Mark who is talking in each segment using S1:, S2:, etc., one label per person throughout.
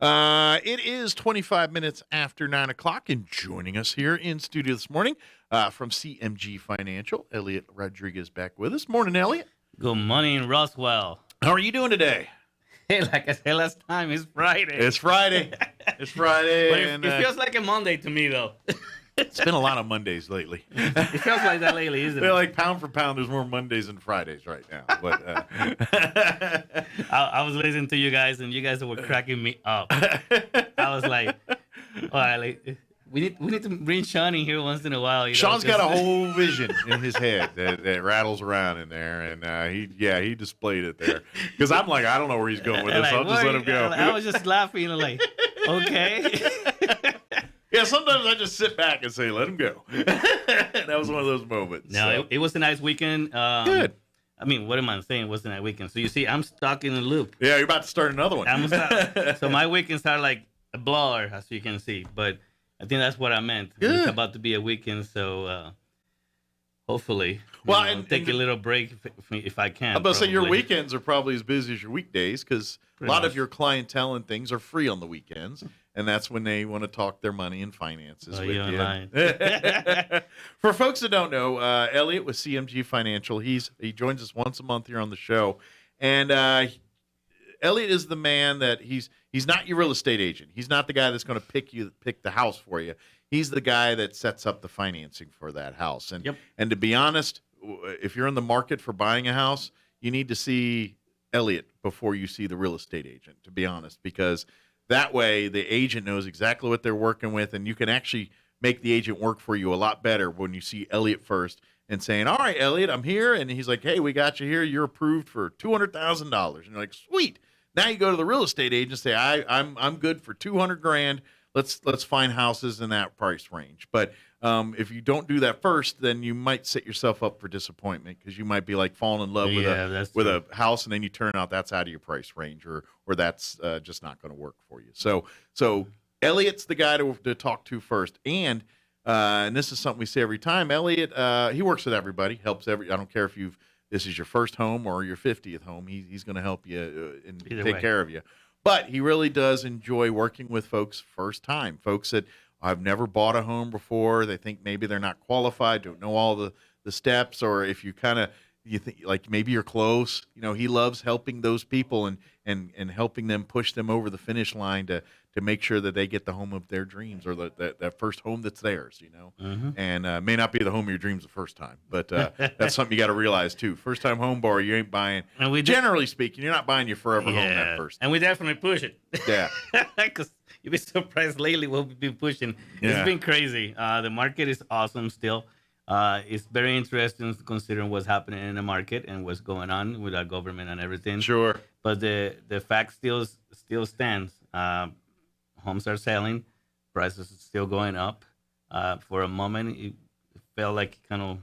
S1: It is 25 minutes after 9 o'clock, and joining us here in studio this morning from CMG Financial, Eliot Rodriguez back with us. Morning, Eliot.
S2: Good morning, Roswell.
S1: How are you doing today?
S2: Hey, like I said last time, it's Friday.
S1: It's Friday. It's Friday.
S2: But
S1: and
S2: it feels like a Monday to me, though.
S1: it's been a lot of Mondays lately.
S2: It feels like that lately, isn't
S1: They're
S2: it?
S1: like pound for pound, there's more Mondays than Fridays right now. But
S2: I was listening to you guys, and you guys were cracking me up. I was like, all right, like, we need to bring Sean in here once in a while.
S1: Sean's got a whole vision in his head that rattles around in there, and he displayed it there. Because I'm like, I don't know where he's going with this.
S2: Like,
S1: I'll just let him go.
S2: I was just laughing, like, okay.
S1: Yeah, sometimes I just sit back and say, let him go. That was one of those moments.
S2: No,
S1: so.
S2: it was a nice weekend.
S1: Good.
S2: I mean, what am I saying? It was a nice weekend. So you see, I'm stuck in a loop.
S1: Yeah, you're about to start another one.
S2: So my weekends are like a blur, as you can see. But I think that's what I meant.
S1: Good.
S2: It's about to be a weekend, so hopefully, take a little break if I can.
S1: I'm about to say your
S2: probably.
S1: weekends are probably as busy as your weekdays because a lot of your clientele and things are free on the weekends, and that's when they want to talk their money and finances with
S2: you're
S1: you.
S2: lying.
S1: For folks that don't know, Eliot with CMG Financial, he joins us once a month here on the show, and Eliot is the man that he's not your real estate agent. He's not the guy that's going to pick the house for you. He's the guy that sets up the financing for that house. And to be honest, if you're in the market for buying a house, you need to see Eliot before you see the real estate agent, to be honest, because that way the agent knows exactly what they're working with, and you can actually make the agent work for you a lot better when you see Eliot first and saying, all right, Eliot, I'm here. And he's like, hey, we got you here. You're approved for $200,000. And you're like, sweet. Now you go to the real estate agent and say, I'm good for $200,000. Let's find houses in that price range. But if you don't do that first, then you might set yourself up for disappointment because you might be like falling in love with a house, and then you turn out that's out of your price range, or that's just not going to work for you. So Eliot's the guy to talk to first, and this is something we say every time. Eliot, he works with everybody, helps I don't care if this is your first home or your 50th home. He's going to help you and take care of you. But he really does enjoy working with folks first time, folks that I've never bought a home before. They think maybe they're not qualified, don't know all the steps, or if you think like maybe you're close. He loves helping those people and helping them push them over the finish line to make sure that they get the home of their dreams, or that first home that's theirs,
S2: Mm-hmm.
S1: And may not be the home of your dreams the first time, but that's something you got to realize too. First time home buyer, you ain't buying, generally speaking, you're not buying your forever home that first time.
S2: And we definitely push it.
S1: Yeah.
S2: Because you'll be surprised lately what we've been pushing.
S1: Yeah.
S2: It's been crazy. The market is awesome still. It's very interesting considering what's happening in the market and what's going on with our government and everything.
S1: Sure.
S2: But the fact still stands. Homes are selling. Prices are still going up. For a moment, it felt like kind of,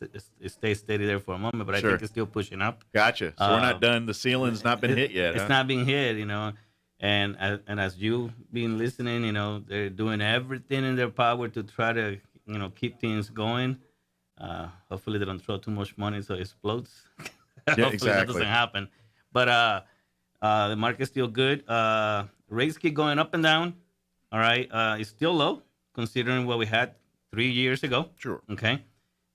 S2: it stayed steady there for a moment, but I think it's still pushing up.
S1: Gotcha. So we're not done. The ceiling's not been hit yet.
S2: It's not being hit, And as you've been listening, they're doing everything in their power to try to, keep things going. Hopefully they don't throw too much money so it explodes.
S1: Yeah,
S2: Hopefully that doesn't happen. But the market's still good. Rates keep going up and down. All right. It's still low considering what we had 3 years ago.
S1: Sure.
S2: Okay.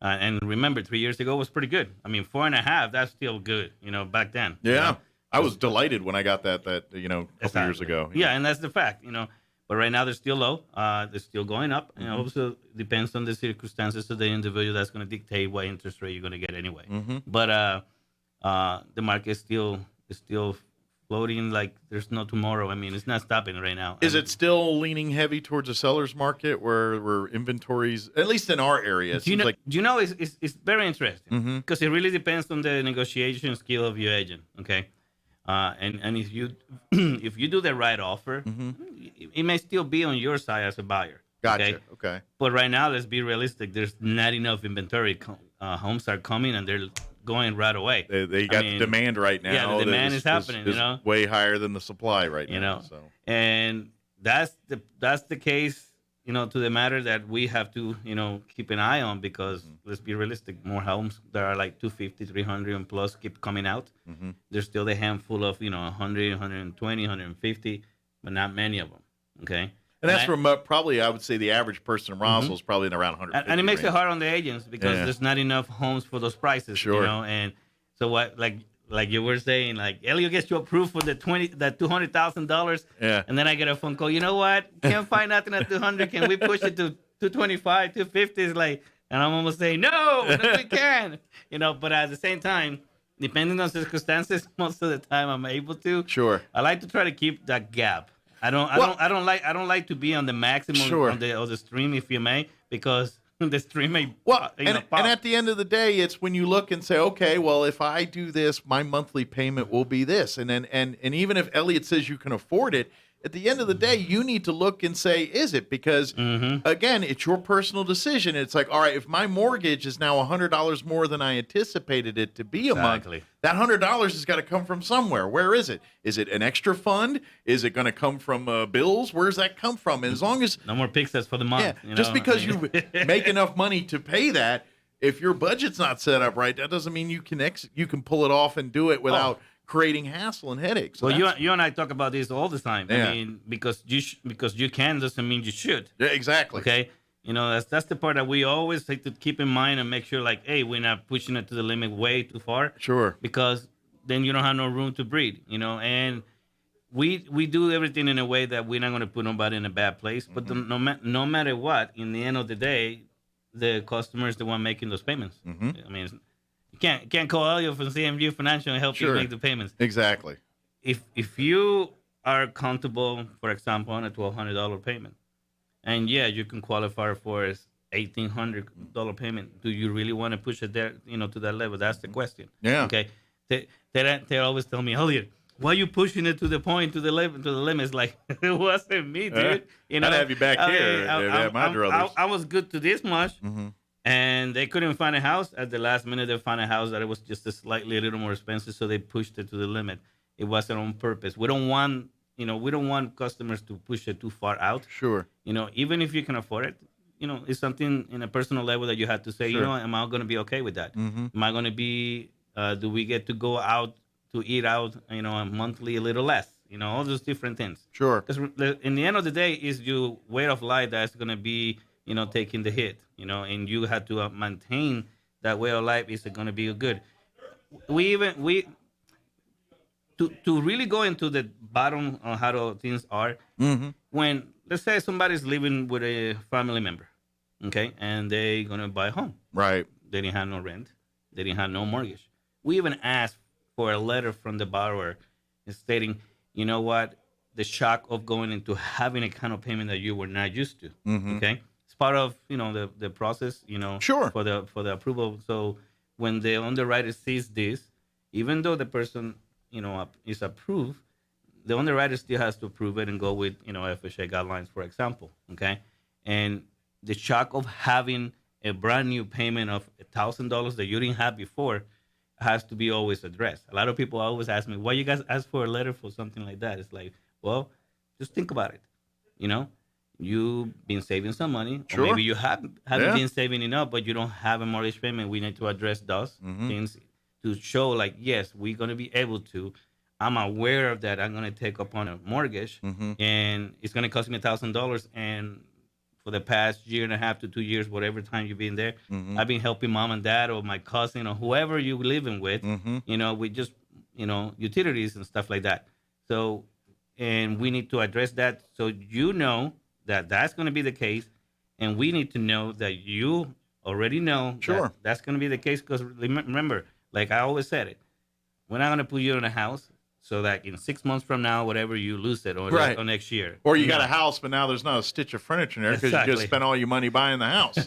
S2: And remember, 3 years ago was pretty good. I mean, 4.5, that's still good, back then.
S1: Yeah. I was delighted when I got that a couple years ago.
S2: Yeah, and that's the fact, But right now they're still low. They're still going up. Mm-hmm. Also depends on the circumstances of the individual that's going to dictate what interest rate you're going to get anyway.
S1: Mm-hmm.
S2: But the market is still floating like there's no tomorrow. I mean, it's not stopping right now.
S1: Is it still leaning heavy towards a seller's market where inventories, at least in our area,
S2: it's very interesting because
S1: Mm-hmm.
S2: it really depends on the negotiation skill of your agent. Okay. And if you if you do the right offer, it may still be on your side as a buyer.
S1: Gotcha. Okay.
S2: But right now, let's be realistic. There's not enough inventory. Homes are coming and they're going right away.
S1: They got the demand right now.
S2: Yeah, the demand is happening.
S1: Is way higher than the supply right now. So.
S2: And that's the case to the matter that we have to, keep an eye on because let's be realistic, more homes that are like 250, 300 and plus keep coming out. There's still a handful of, 100, 120, 150, but not many of them. Okay.
S1: And that's from probably, I would say, the average person in Roswell is probably in around 150.
S2: And it makes
S1: range.
S2: it hard on the agents because there's not enough homes for those prices.
S1: Sure.
S2: And so what, like you were saying, like Elliot gets you approved for that $200,000.
S1: Yeah.
S2: And then I get a phone call. You know what? Can't find nothing at 200. Can we push it to 225, 250? It's like, and I'm almost saying no, we can. But at the same time, depending on circumstances, most of the time I'm able to.
S1: Sure.
S2: I like to try to keep that gap. I don't like to be on the maximum of the stream, if you may, because the stream may
S1: pop.
S2: And
S1: at the end of the day, it's when you look and say, okay, well, if I do this, my monthly payment will be this, and then and even if Elliot says you can afford it, at the end of the day, you need to look and say, is it? Because again, it's your personal decision. It's like, all right, if my mortgage is now $100 more than I anticipated it to be a month, that $100 has got to come from somewhere. Where is it? Is it an extra fund? Is it going to come from bills? Where's that come from? And as long as
S2: no more pizzas for the month,
S1: just because you make enough money to pay that, if your budget's not set up right, that doesn't mean you can pull it off and do it without creating hassle and headaches.
S2: Well, you and I talk about this all the time.
S1: Yeah.
S2: I mean, because you can doesn't mean you should.
S1: Yeah, exactly.
S2: Okay. That's the part that we always like to keep in mind and make sure, like, hey, we're not pushing it to the limit way too far.
S1: Sure.
S2: Because then you don't have no room to breathe. And we do everything in a way that we're not going to put nobody in a bad place. But no matter what, in the end of the day, the customer is the one making those payments. I mean, you can't call Elliot from CMG Financial and help you make the payments.
S1: Exactly.
S2: If you are comfortable, for example, on a $1,200 payment, and you can qualify for a $1,800 payment. Do you really want to push it there, to that level? That's the question.
S1: Yeah.
S2: Okay. They always tell me, Elliot, why are you pushing it to the limits? Like, it wasn't me, dude.
S1: I'd have you back here at my druthers.
S2: I was good to this much. And they couldn't find a house. At the last minute, they found a house that it was just a little more expensive, so they pushed it to the limit. It wasn't on purpose. We don't want customers to push it too far out.
S1: Sure.
S2: Even if you can afford it, it's something in a personal level that you have to say,
S1: Sure.
S2: am I going to be okay with that? Am I going to be, do we get to go out to eat out, a monthly a little less? All those different things.
S1: Sure.
S2: Because in the end of the day, is your way of life that's going to be, taking the hit, and you have to maintain that way of life. Is it going to be good? To really go into the bottom on how things are, when, let's say, somebody's living with a family member, okay, and they're going to buy a home.
S1: Right.
S2: They didn't have no rent. They didn't have no mortgage. We even asked for a letter from the borrower stating, you know what, the shock of going into having a kind of payment that you were not used to, okay? It's part of, the process,
S1: Sure.
S2: for the approval. So when the underwriter sees this, even though the person, is approved, the underwriter still has to approve it and go with, FHA guidelines, for example, okay? And the shock of having a brand new payment of $1,000 that you didn't have before has to be always addressed. A lot of people always ask me, why you guys ask for a letter for something like that? It's like, well, just think about it. You've been saving some money,
S1: Sure.
S2: or maybe you haven't been saving enough, but you don't have a mortgage payment. We need to address those things to show, like, yes, we're going to be able to. I'm aware of that. I'm going to take up on a mortgage, and it's going to cost me $1,000. And for the past year and a half to 2 years, whatever time you've been there, I've been helping mom and dad or my cousin or whoever you're living with, with just, utilities and stuff like that. So, and we need to address that so that that's going to be the case, and we need to know that you already know
S1: Sure.
S2: that's going to be the case, because remember, like I always said it, we're not going to put you in a house so that in 6 months from now, whatever, you lose it or next year.
S1: Or you got a house, but now there's not a stitch of furniture in there because you just spent all your money buying the house,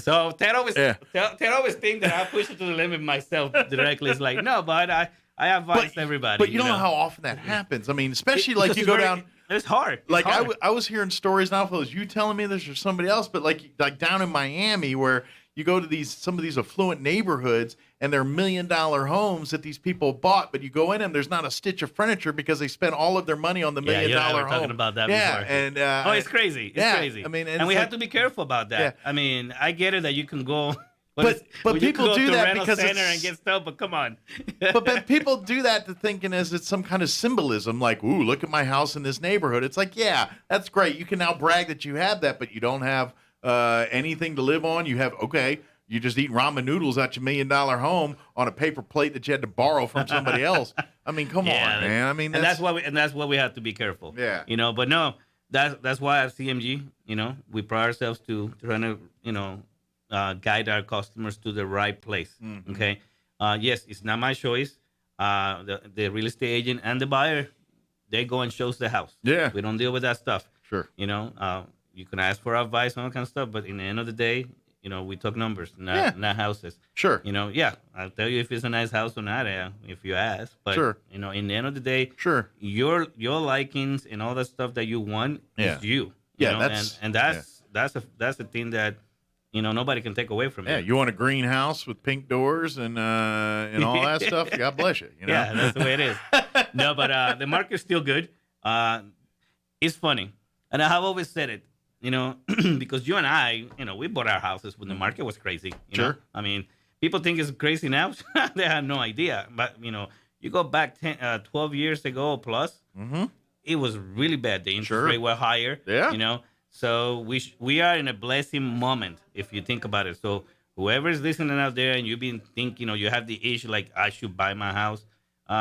S2: So Ted always think that I push it to the limit myself directly. It's like, no, but I advise everybody.
S1: But you don't know how often that happens. I mean, especially like you go down.
S2: It's hard.
S1: Like I was hearing stories now, if it was you telling me this or somebody else, but like down in Miami where you go to some of these affluent neighborhoods, and they're $1 million homes that these people bought, but you go in and there's not a stitch of furniture because they spent all of their money on the $1 million
S2: you and I were
S1: home.
S2: talking about that
S1: yeah,
S2: before.
S1: and
S2: it's crazy. It's crazy.
S1: I mean,
S2: and we have to be careful about that.
S1: Yeah.
S2: I mean, I get it that you can go.
S1: But people do that because
S2: center and get stuff. But come on.
S1: but people do that to thinking as it's some kind of symbolism, like, ooh, look at my house in this neighborhood. It's like, yeah, that's great. You can now brag that you have that, but you don't have anything to live on. You have you just eat ramen noodles at your $1 million home on a paper plate that you had to borrow from somebody else. I mean, come on, man. I mean,
S2: that's why we have to be careful.
S1: Yeah.
S2: But no, that's why at CMG, we pride ourselves to trying to, guide our customers to the right place. Mm-hmm. Okay. Yes, it's not my choice. The real estate agent and the buyer, they go and shows the house.
S1: Yeah.
S2: We don't deal with that stuff.
S1: Sure.
S2: You can ask for advice on all kind of stuff, but in the end of the day, we talk numbers, not houses.
S1: Sure.
S2: I'll tell you if it's a nice house or not, if you ask. But
S1: sure.
S2: In the end of the day,
S1: sure.
S2: Your likings and all that stuff that you want is you.
S1: That's
S2: a thing that nobody can take away from you.
S1: Yeah, you want a greenhouse with pink doors and all that stuff. God bless you.
S2: Yeah, that's the way it is. No, but the market's still good. It's funny, and I have always said it. Because you and I, we bought our houses when the market was crazy.
S1: Sure.
S2: I mean, people think it's crazy now. They have no idea. But, you go back 12 years ago plus,
S1: mm-hmm.
S2: It was really bad. The interest rate were higher.
S1: Yeah.
S2: So we are in a blessing moment, if you think about it. So whoever is listening out there and you've been thinking, you have the issue like, I should buy my house,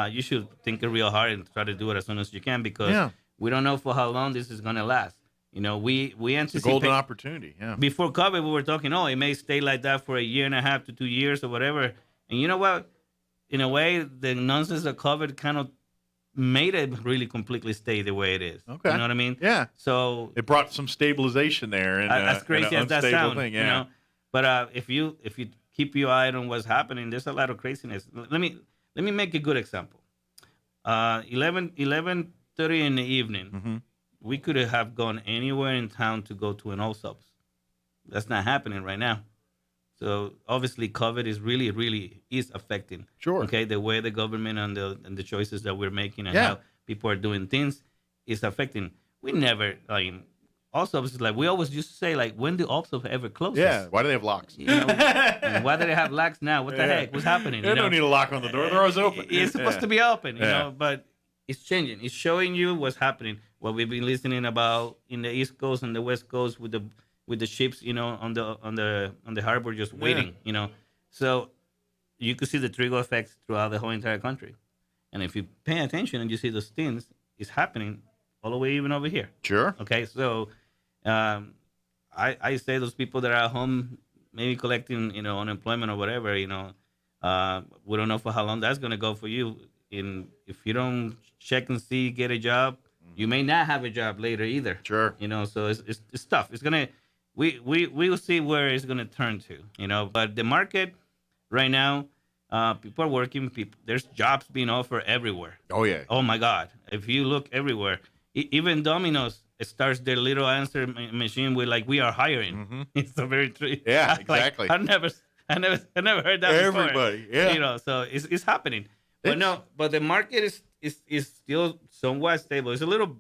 S2: you should think it real hard and try to do it as soon as you can because we don't know for how long this is going to last. We anticipate
S1: it's a golden opportunity. Yeah.
S2: Before COVID, we were talking, it may stay like that for 1.5 to 2 years or whatever. And you know what? In a way, the nonsense of COVID kind of made it really completely stay the way it is.
S1: Okay.
S2: You know what I mean?
S1: Yeah.
S2: So
S1: it brought some stabilization there. And,
S2: as crazy as that sounds,
S1: thing,
S2: But if you keep your eye on what's happening, there's a lot of craziness. Let me make a good example. 11:30 in the evening.
S1: Mm-hmm.
S2: We could have gone anywhere in town to go to an Allsup's. That's not happening right now. So obviously, COVID is really is affecting.
S1: Sure.
S2: Okay, the way the government and the choices that we're making and how people are doing things is affecting. We never Allsup's is like we always used to say when do Allsup's ever close?
S1: Yeah. Why do they have locks?
S2: And why do they have locks now? What the heck? What's happening?
S1: They don't need a lock on the door. They're always open.
S2: It's supposed to be open, but it's changing. It's showing you what's happening. What we've been listening about in the East Coast and the West Coast with the ships, on the harbor just waiting, So you could see the trigger effects throughout the whole entire country. And if you pay attention and you see those things, it's happening all the way even over here.
S1: Sure.
S2: Okay, so I say those people that are at home maybe collecting, unemployment or whatever, we don't know for how long that's going to go for you. If you don't check and see, get a job, you may not have a job later either.
S1: Sure.
S2: So it's tough. It's gonna we will see where it's gonna turn to. But the market right now, people are working. There's jobs being offered everywhere.
S1: Oh yeah.
S2: Oh my God! If you look everywhere, even Domino's starts their little answer machine with we are hiring.
S1: Mm-hmm.
S2: It's so very true.
S1: Yeah, exactly.
S2: I never heard that.
S1: Everybody.
S2: Before.
S1: Yeah.
S2: So it's happening. But the market is still somewhat stable. It's a little,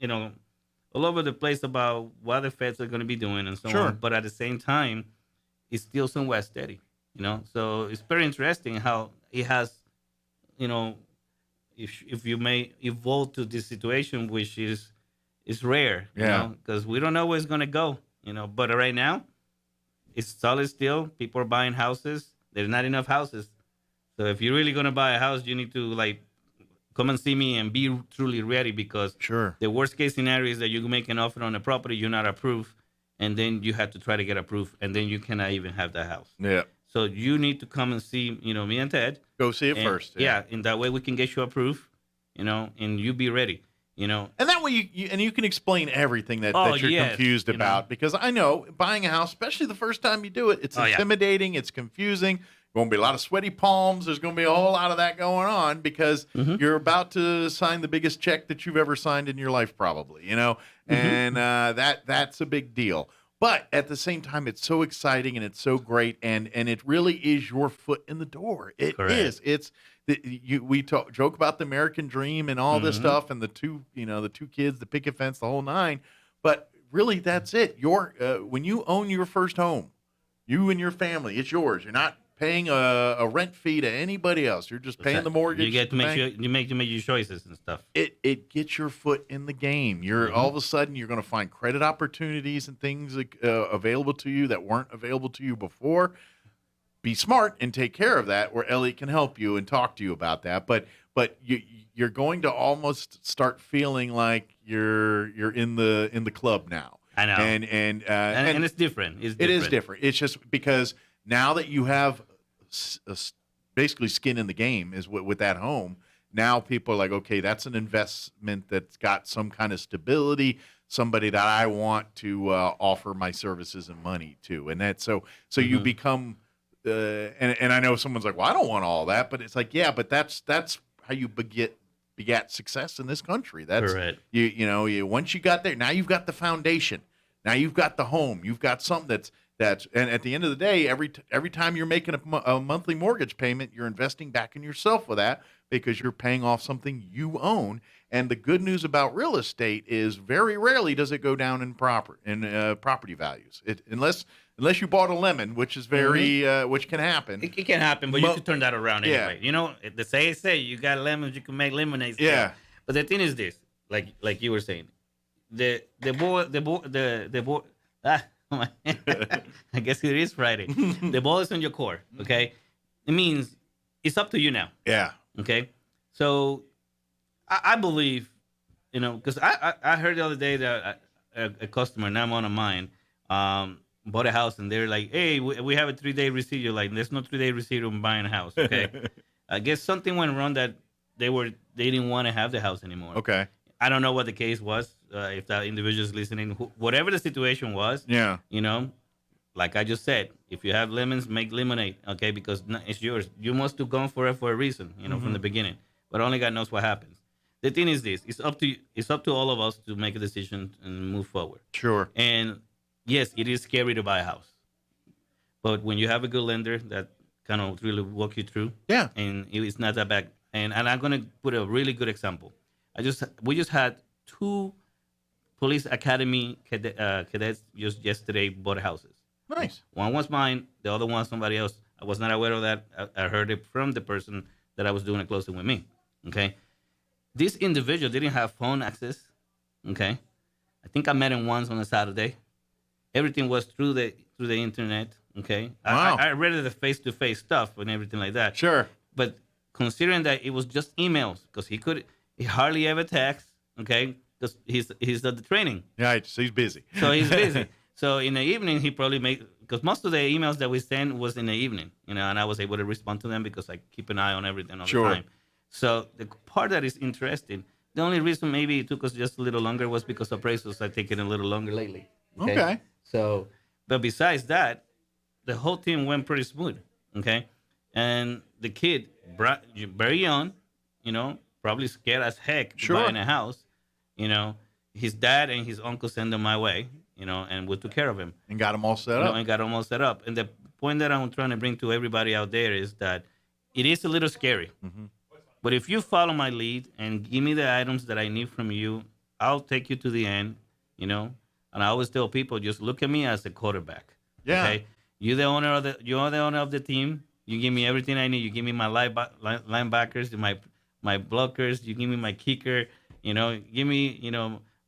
S2: all over the place about what the Feds are going to be doing and so on. But at the same time, it's still somewhat steady. So it's very interesting how it has, if you may evolve to this situation, which is rare. Because we don't know where it's going to go. But right now, it's solid still. People are buying houses. There's not enough houses. So if you're really going to buy a house, you need to come and see me and be truly ready because the worst case scenario is that you make an offer on a property, you're not approved, and then you have to try to get approved, and then you cannot even have that house.
S1: Yeah.
S2: So you need to come and see, me and Ted.
S1: Go see it first.
S2: Yeah, and that way we can get you approved, and you be ready. And
S1: that way you can explain everything that you're confused about because I know buying a house, especially the first time you do it, it's intimidating, it's confusing. Going to be a lot of sweaty palms. There's going to be a whole lot of that going on because you're about to sign the biggest check that you've ever signed in your life, probably. And that's a big deal. But at the same time, it's so exciting and it's so great, and it really is your foot in the door. It
S2: Correct.
S1: is. It's we joke about the American dream and all this
S2: Hmm.
S1: stuff, and the two kids, the picket fence, the whole nine. But really, that's it. Your when you own your first home, you and your family, it's yours. You're not paying a rent fee to anybody else. You're just paying the
S2: You
S1: mortgage,
S2: get
S1: the
S2: to make
S1: bank.
S2: sure you make your choices and stuff.
S1: It gets your foot in the game. You're all
S2: Hmm.
S1: of a sudden you're going to find credit opportunities and things available to you that weren't available to you before. Be smart and take care of that, where Elliot can help you and talk to you about that. But you're going to almost start feeling like you're in the club now,
S2: I know, and
S1: and
S2: it's different. It's
S1: it is
S2: different.
S1: different. It's just because now that you have basically skin in the game is with that home. Now people are like, okay, that's an investment that's got some kind of stability. Somebody that I want to offer my services and money to, and that's so you
S2: Hmm.
S1: become. And I know someone's like, well, I don't want all that, but it's like, yeah, but that's how you begat success in this country. That's
S2: Correct.
S1: you once you got there, now you've got the foundation. Now you've got the home. You've got something that's and at the end of the day, every time you're making a monthly mortgage payment, you're investing back in yourself with that because you're paying off something you own. And the good news about real estate is very rarely does it go down in property values. Unless you bought a lemon, which is very which can happen.
S2: It can happen, but you
S1: Mo-
S2: could turn that around
S1: yeah,
S2: anyway. You know, the say you got lemons, you can make lemonade. Still.
S1: yeah,
S2: But the thing is this, like you were saying, the boy. Ah, I guess it is Friday. The ball is on your court. Okay, it means it's up to you now.
S1: yeah.
S2: Okay, so I believe, because I heard the other day that a customer, now one of mine, bought a house and they're like, hey, we have a 3-day receipt. You're like, there's no 3-day receipt on buying a house. Okay. I guess something went wrong that they didn't want to have the house anymore.
S1: Okay.
S2: I don't know what the case was. If that individual is listening, whatever the situation was,
S1: Yeah.
S2: like I just said, if you have lemons, make lemonade, okay? Because it's yours. You must have gone for it for a reason, from the beginning. But only God knows what happens. The thing is this: it's up to all of us to make a decision and move forward.
S1: Sure.
S2: And yes, it is scary to buy a house, but when you have a good lender that kind of really walk you through,
S1: Yeah.
S2: and it's not that bad. And I'm gonna put a really good example. We just had two police academy cadets just yesterday bought houses.
S1: Nice.
S2: One was mine, the other one somebody else. I was not aware of that. I heard it from the person that I was doing a closing with me. Okay, this individual didn't have phone access. Okay, I think I met him once on a Saturday. Everything was through the internet. Okay,
S1: Wow.
S2: I read the face to face stuff and everything like that.
S1: Sure.
S2: But considering that it was just emails, because he hardly ever texts. Okay, because he's at the training.
S1: Yeah. So he's busy.
S2: So he's busy. So in the evening, he probably made, because most of the emails that we send was in the evening, and I was able to respond to them because I keep an eye on everything all
S1: Sure.
S2: the time. So the part that is interesting, the only reason maybe it took us just a little longer was because appraisals are taking a little longer lately.
S1: Okay.
S2: So, but besides that, the whole team went pretty smooth. Okay. And the kid, very young, probably scared as heck to
S1: Sure.
S2: buying a house. His dad and his uncle sent him my way, and we took care of him,
S1: And got him all set up.
S2: and got him all set up. And the point that I'm trying to bring to everybody out there is that it is a little scary.
S1: Mm-hmm.
S2: But if you follow my lead and give me the items that I need from you, I'll take you to the end, And I always tell people, just look at me as a quarterback.
S1: Yeah.
S2: Okay. You're the owner of the team. You give me everything I need. You give me my linebackers, my blockers. You give me my kicker. Give me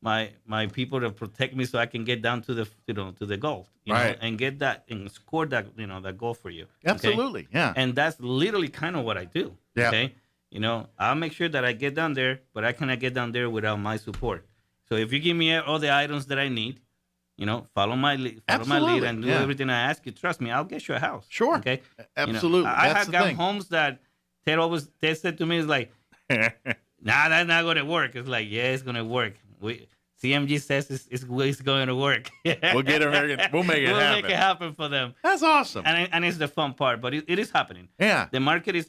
S2: my people to protect me so I can get down to the goal.
S1: Right.
S2: And get that and score that goal for you. Okay?
S1: Absolutely. Yeah.
S2: And that's literally kind of what I do.
S1: Yeah.
S2: Okay. I'll make sure that I get down there, but I cannot get down there without my support. So if you give me all the items that I need, follow my lead,
S1: Absolutely,
S2: and do
S1: yeah.
S2: everything I ask you. Trust me, I'll get you a house.
S1: Sure.
S2: Okay.
S1: Absolutely.
S2: I
S1: That's
S2: have
S1: the
S2: got
S1: thing.
S2: homes that Ted said to me is like, nah, that's not gonna work. It's like, yeah, it's gonna work. CMG says it's going to work.
S1: We'll get it. We'll make it
S2: We'll
S1: happen.
S2: make it happen for them.
S1: That's awesome.
S2: And it's the fun part, but it is happening.
S1: Yeah.
S2: The market is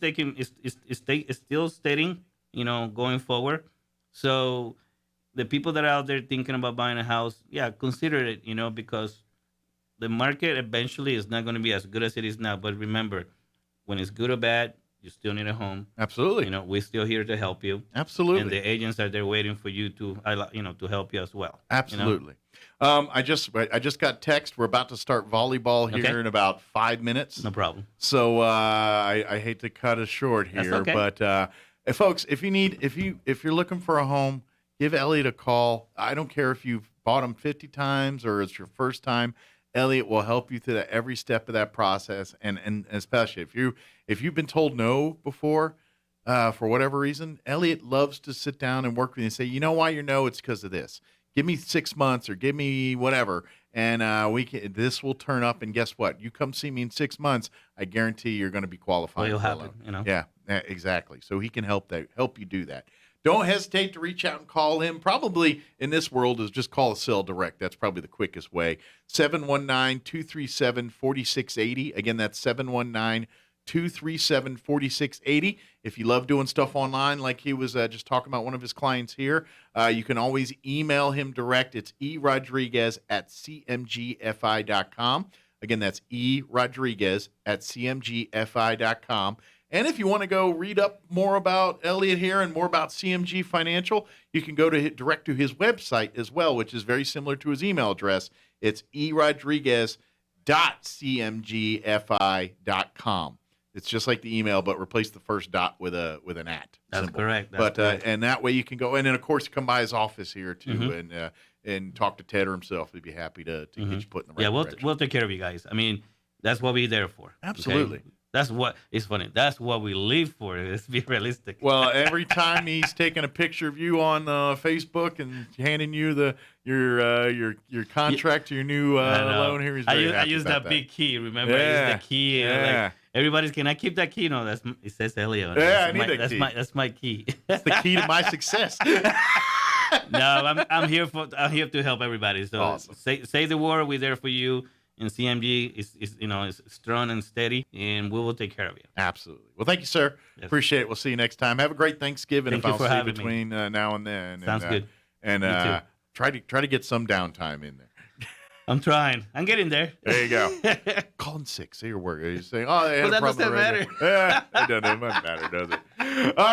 S2: still steady, going forward. So the people that are out there thinking about buying a house, yeah, consider it, because the market eventually is not going to be as good as it is now. But remember, when it's good or bad, you still need a home.
S1: Absolutely.
S2: You know, we're still here to help you.
S1: Absolutely.
S2: And the agents are there waiting for you to, to help you as well.
S1: Absolutely. I just got text. We're about to start volleyball here in about 5 minutes.
S2: No problem.
S1: So I hate to cut us short here,
S2: That's okay.
S1: but folks, if you're looking for a home, give Eliot a call. I don't care if you've bought him 50 times or it's your first time. Eliot will help you through every step of that process, and especially if you've been told no before. For whatever reason, Eliot loves to sit down and work with you and say, you know why you know it's because of this. Give me 6 months or give me whatever, and this will turn up. And guess what? You come see me in 6 months, I guarantee you're going to be qualified.
S2: Well, you'll
S1: for a
S2: have
S1: loan.
S2: it, you know.
S1: Yeah, exactly. So he can help you do that. Don't hesitate to reach out and call him. Probably in this world is just call a cell direct. That's probably the quickest way. 719-237-4680. Again, that's 719-237-4680. If you love doing stuff online, like he was just talking about one of his clients here, you can always email him direct. It's erodriguez@cmgfi.com. Again, that's erodriguez@cmgfi.com. And if you want to go read up more about Eliot here and more about CMG Financial, you can go direct to his website as well, which is very similar to his email address. It's erodriguez.cmgfi.com. It's just like the email, but replace the first dot with an at.
S2: That's
S1: symbol.
S2: correct. That's correct.
S1: And that way you can go, and then of course come by his office here too, and talk to Ted or himself. He'd be happy to get you put in the right direction.
S2: We'll take care of you guys. I mean, that's what we're there for.
S1: Absolutely.
S2: Okay? That's what it's funny. That's what we live for. Let's be realistic.
S1: Well, every time he's taking a picture of you on Facebook and handing you your contract to your new loan here, he's very happy
S2: I use
S1: about
S2: that big key. Remember, I use the key.
S1: Yeah.
S2: Like, everybody's, can I keep that key? No, it says Eliot.
S1: Yeah, I need that key.
S2: That's my key.
S1: It's the key to my success.
S2: No, I'm here to help everybody. So
S1: awesome.
S2: Say the word. We're there for you. And CMG is strong and steady, and we will take care of you.
S1: Absolutely. Well, thank you, sir. Yes. Appreciate it. We'll see you next time. Have a great Thanksgiving.
S2: Thank you for having me.
S1: Between now and then.
S2: Sounds good.
S1: And try to get some downtime in there.
S2: I'm trying. I'm getting there.
S1: There you go. Call in sick. Say your work. You're saying, oh, they had a problem.
S2: That doesn't matter.
S1: Yeah, it doesn't matter, does it? All right.